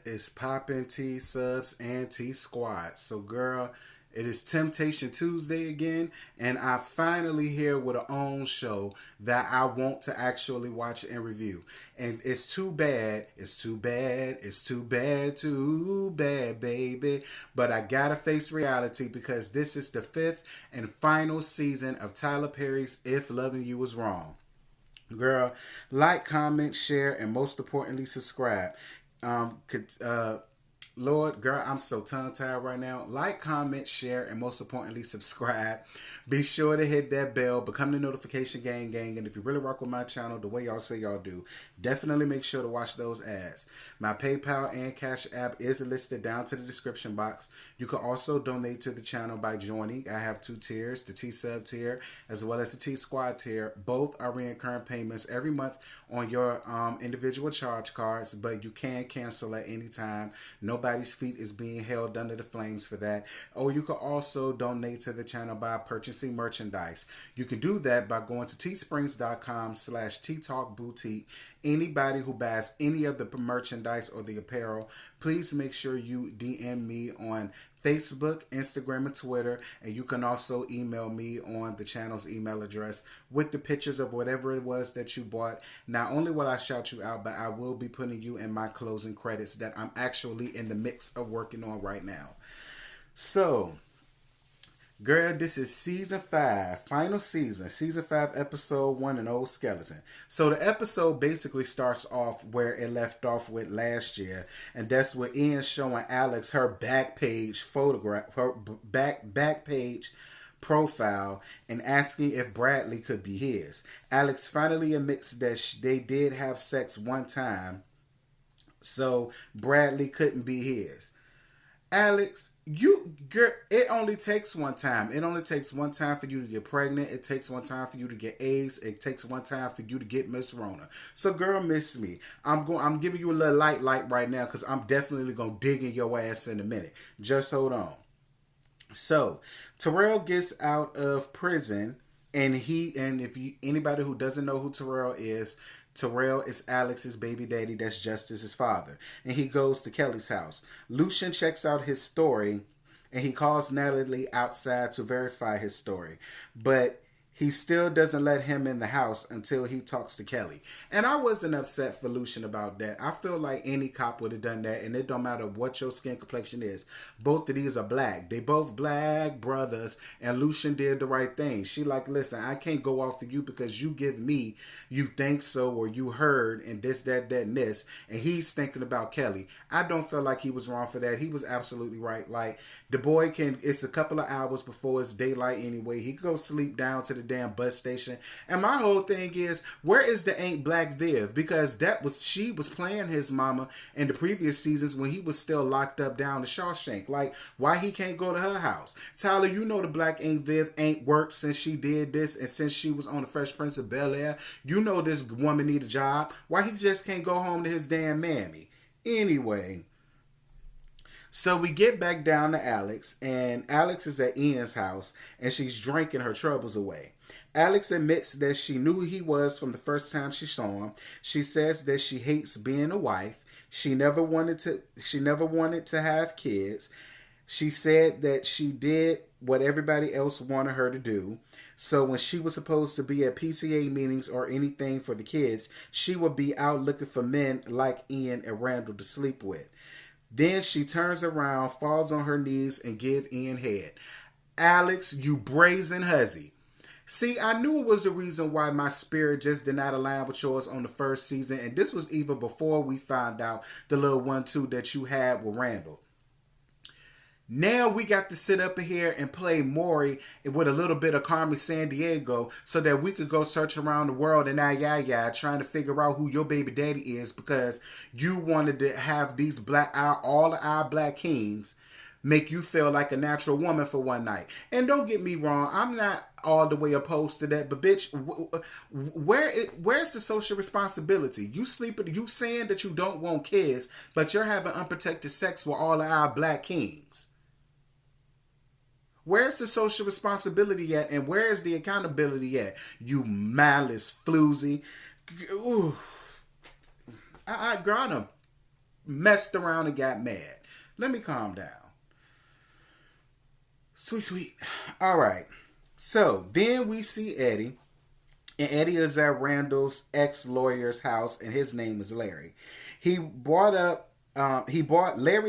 What is poppin', T subs and T squad? So, girl, it is Temptation Tuesday again, and I finally here with a own show that I want to actually watch and review. And it's too bad, it's too bad, it's too bad, too bad, baby. But I gotta face reality because this is the fifth and final season of Tyler Perry's If Loving You Was Wrong. Girl, like, comment, share, and most importantly, subscribe. Could Lord, girl, I'm so tongue tied right now. Like, comment, share, and most importantly, subscribe. Be sure to hit that bell, become the notification gang. And if you really rock with my channel the way y'all say y'all do, definitely make sure to watch those ads. My PayPal and Cash App is listed down to the description box. You can also donate to the channel by joining. I have two tiers, the T sub tier as well as the T squad tier. Both are recurring payments every month on your individual charge cards, but you can cancel at any time. Nobody's feet is being held under the flames for that. Or you can also donate to the channel by purchasing merchandise. You can do that by going to teesprings.com/ttalkboutique. Anybody who buys any of the merchandise or the apparel, please make sure you DM me on Facebook, Instagram, and Twitter. And you can also email me on the channel's email address with the pictures of whatever it was that you bought. Not only will I shout you out, but I will be putting you in my closing credits that I'm actually in the mix of working on right now. So, girl, this is season 5, final season 5, episode 1, An Old Skeleton. So the episode basically starts off where it left off with last year, and that's where Ian's showing Alex her back page photograph, her back page profile, and asking if Bradley could be his. Alex finally admits that they did have sex one time, so Bradley couldn't be his. Alex, girl, it only takes one time. It only takes one time for you to get pregnant. It takes one time for you to get AIDS. It takes one time for you to get Miss Rona. So, girl, miss me. I'm giving you a little light right now because I'm definitely gonna dig in your ass in a minute. Just hold on. So, Terrell gets out of prison, and anybody who doesn't know who Terrell is Alex's baby daddy. That's Justice's father. And he goes to Kelly's house. Lucian checks out his story, and he calls Natalie outside to verify his story. But he still doesn't let him in the house until he talks to Kelly. And I wasn't upset for Lucian about that. I feel like any cop would have done that, and it don't matter what your skin complexion is. Both of these are black. They both black brothers, and Lucian did the right thing. She like, listen, I can't go off for you because you give me, you think so, or you heard, and this, that, and this. And he's thinking about Kelly. I don't feel like he was wrong for that. He was absolutely right. Like, the boy it's a couple of hours before it's daylight anyway. He can go sleep down to the damn bus station. And my whole thing is, where is the Ain't Black Viv? Because she was playing his mama in the previous seasons when he was still locked up down the Shawshank. Like, why he can't go to her house? Tyler, you know the black Ain't Viv ain't worked since she did this and since she was on the Fresh Prince of Bel-Air. You know this woman need a job. Why he just can't go home to his damn mammy? Anyway, so we get back down to Alex, and Alex is at Ian's house, and she's drinking her troubles away. Alex admits that she knew who he was from the first time she saw him. She says that she hates being a wife. She never wanted to have kids. She said that she did what everybody else wanted her to do. So when she was supposed to be at PTA meetings or anything for the kids, she would be out looking for men like Ian and Randall to sleep with. Then she turns around, falls on her knees, and give Ian head. Alex, you brazen hussy. See, I knew it was the reason why my spirit just did not align with yours on the first season. And this was even before we found out the little 1-2 that you had with Randall. Now we got to sit up here and play Maury with a little bit of Carmen Sandiego so that we could go search around the world and trying to figure out who your baby daddy is because you wanted to have these all our black kings make you feel like a natural woman for one night. And don't get me wrong, I'm not all the way opposed to that, but bitch, where's the social responsibility? You saying that you don't want kids, but you're having unprotected sex with all of our black kings. Where's the social responsibility at, and where's the accountability at? You malice floozy. Ooh. Girl, messed around and got mad. Let me calm down. Sweet, sweet. All right. So then we see Eddie. And Eddie is at Randall's ex-lawyer's house, and his name is Larry. Larry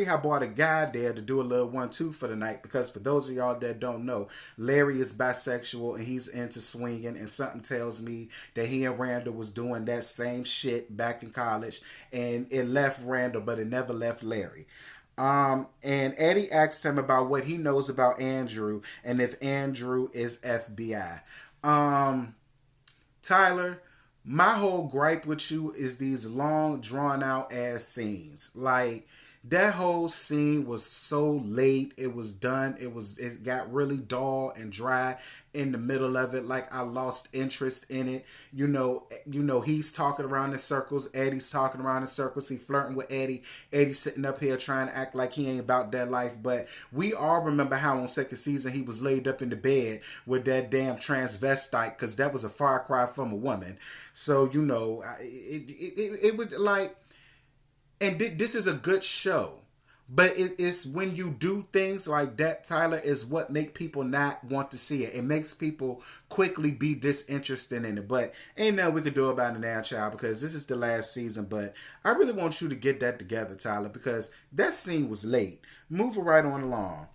had bought a guy there to do a little 1-2 for the night, because for those of y'all that don't know, Larry is bisexual and he's into swinging, and something tells me that he and Randall was doing that same shit back in college, and it left Randall, but it never left Larry. And Eddie asked him about what he knows about Andrew and if Andrew is FBI. Tyler, my whole gripe with you is these long, drawn out ass scenes. Like, that whole scene was so late. It was done. It got really dull and dry in the middle of it. Like, I lost interest in it. You know, he's talking around in circles. Eddie's talking around in circles. He flirting with Eddie. Eddie's sitting up here trying to act like he ain't about that life. But we all remember how on second season he was laid up in the bed with that damn transvestite, because that was a far cry from a woman. So, you know, it was like... And this is a good show. But it's when you do things like that, Tyler, is what make people not want to see it. It makes people quickly be disinterested in it. But ain't nothing we could do about it now, child, because this is the last season. But I really want you to get that together, Tyler, because that scene was late. Move it right on along.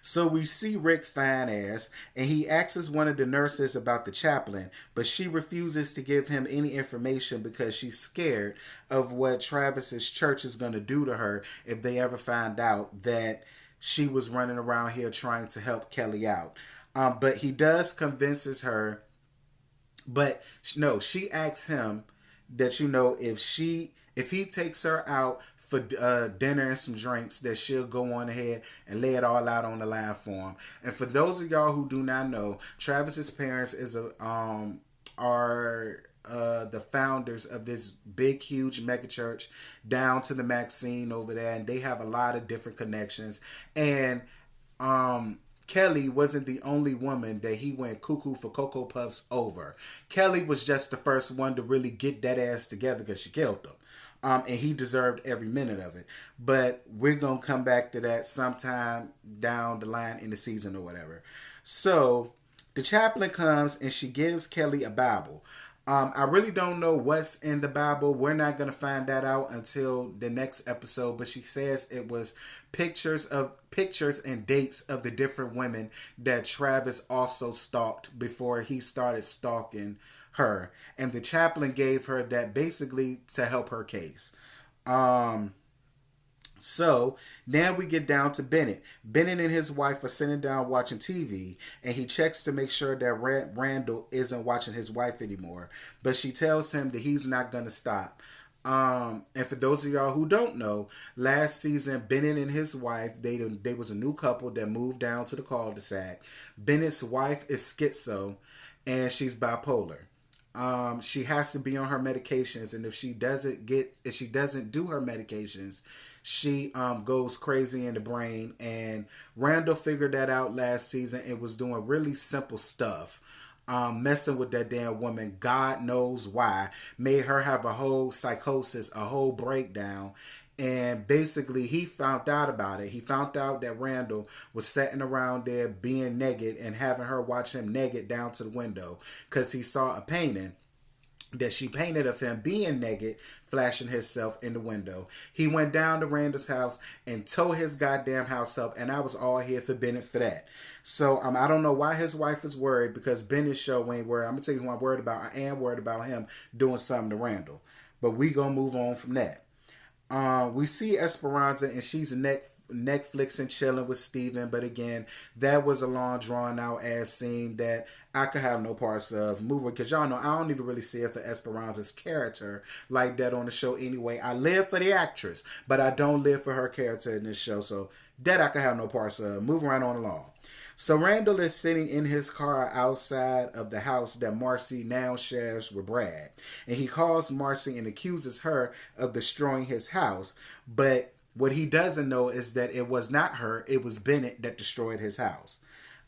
So we see Rick fine ass, and he asks one of the nurses about the chaplain, but she refuses to give him any information because she's scared of what Travis's church is going to do to her if they ever find out that she was running around here trying to help Kelly out. But he does convinces her, but no, she asks him that, you know, if he takes her out for dinner and some drinks, that she'll go on ahead and lay it all out on the line for him. And for those of y'all who do not know, Travis's parents are the founders of this big, huge mega church down to the Maxine over there, and they have a lot of different connections. And Kelly wasn't the only woman that he went cuckoo for Cocoa Puffs over. Kelly was just the first one to really get that ass together because she killed him. And he deserved every minute of it. But we're going to come back to that sometime down the line in the season or whatever. So the chaplain comes and she gives Kelly a Bible. I really don't know what's in the Bible. We're not going to find that out until the next episode. But she says it was pictures and dates of the different women that Travis also stalked before he started stalking her. And the chaplain gave her that basically to help her case. So now we get down to Bennett. Bennett and his wife are sitting down watching TV, and he checks to make sure that Randall isn't watching his wife anymore. But she tells him that he's not going to stop. And for those of y'all who don't know, last season, Bennett and his wife, they was a new couple that moved down to the cul-de-sac. Bennett's wife is schizo, and she's bipolar. She has to be on her medications, and if she doesn't do her medications, she goes crazy in the brain. And Randall figured that out last season and was doing really simple stuff, messing with that damn woman. God knows why. Made her have a whole psychosis, a whole breakdown. And basically, he found out about it. He found out that Randall was sitting around there being naked and having her watch him naked down to the window because he saw a painting that she painted of him being naked, flashing himself in the window. He went down to Randall's house and tore his goddamn house up, and I was all here for Bennett for that. So I don't know why his wife is worried, because Bennett's show ain't worried. I'm going to tell you who I'm worried about. I am worried about him doing something to Randall. But we going to move on from that. We see Esperanza, and she's Netflix and chilling with Steven, but again, that was a long drawn out ass scene that I could have no parts of. Moving, because y'all know I don't even really see it for Esperanza's character like that on the show anyway. I live for the actress, but I don't live for her character in this show, so that I could have no parts of. Moving right on along. So Randall is sitting in his car outside of the house that Marcy now shares with Brad. And he calls Marcy and accuses her of destroying his house. But what he doesn't know is that it was not her, it was Bennett that destroyed his house.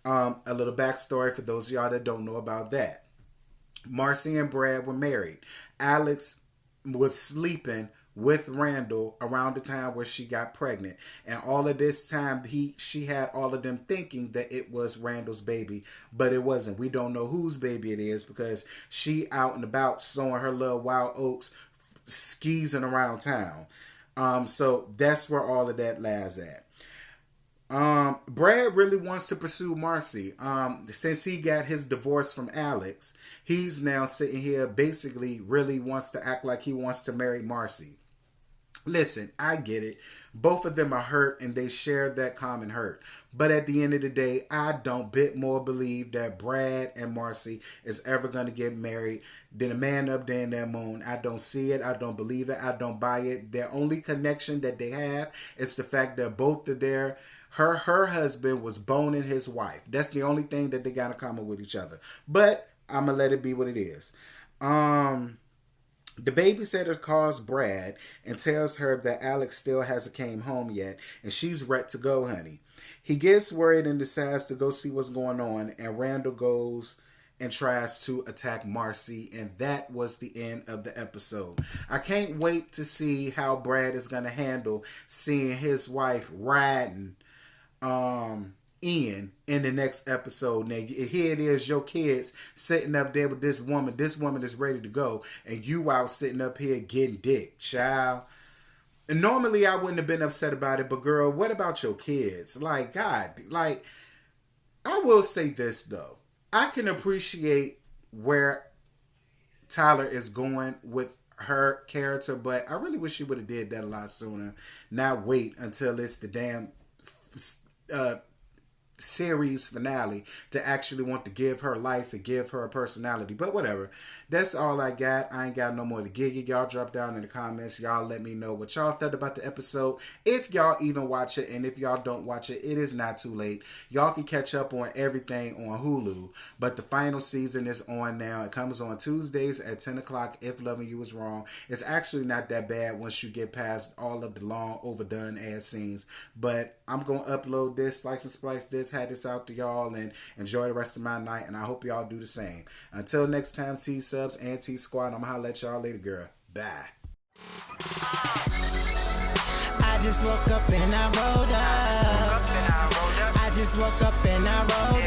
A little backstory for those of y'all that don't know about that. Marcy and Brad were married. Alex was sleeping with Randall around the time where she got pregnant. And all of this time, she had all of them thinking that it was Randall's baby, but it wasn't. We don't know whose baby it is because she out and about sowing her little wild oats, skeezing around town. So that's where all of that lies at. Brad really wants to pursue Marcy. Since he got his divorce from Alex, he's now sitting here basically really wants to act like he wants to marry Marcy. Listen, I get it. Both of them are hurt and they share that common hurt. But at the end of the day, I don't bit more believe that Brad and Marcy is ever going to get married than a man up there in that moon. I don't see it. I don't believe it. I don't buy it. Their only connection that they have is the fact that both of her husband was boning his wife. That's the only thing that they got in common with each other. But I'm going to let it be what it is. The babysitter calls Brad and tells her that Alex still hasn't came home yet and she's ready to go, honey. He gets worried and decides to go see what's going on, and Randall goes and tries to attack Marcy, and that was the end of the episode. I can't wait to see how Brad is going to handle seeing his wife riding in the next episode. Now here it is, your kids sitting up there with this woman is ready to go, and you out sitting up here getting dick, child. And normally I wouldn't have been upset about it, but girl, what about your kids? Like, God, like, I will say this though, I can appreciate where Tyler is going with her character, but I really wish she would have did that a lot sooner, not wait until it's the damn series finale to actually want to give her life and give her a personality. But whatever, that's all I got. I ain't got no more to give you. Y'all drop down in the comments. Y'all let me know what y'all thought about the episode, if y'all even watch it, and if y'all don't watch it, it is not too late. Y'all can catch up on everything on Hulu, but the final season is on now. It comes on Tuesdays at 10 o'clock. If Loving You Is Wrong. It's actually not that bad once you get past all of the long overdone ass scenes, but I'm gonna upload this, slice and splice this, had this out to y'all, and enjoy the rest of my night, and I hope y'all do the same. Until next time, T-Subs and T-Squad, I'm gonna holler at y'all later, girl. Bye. I just woke up and I rolled up. I just woke up and I rolled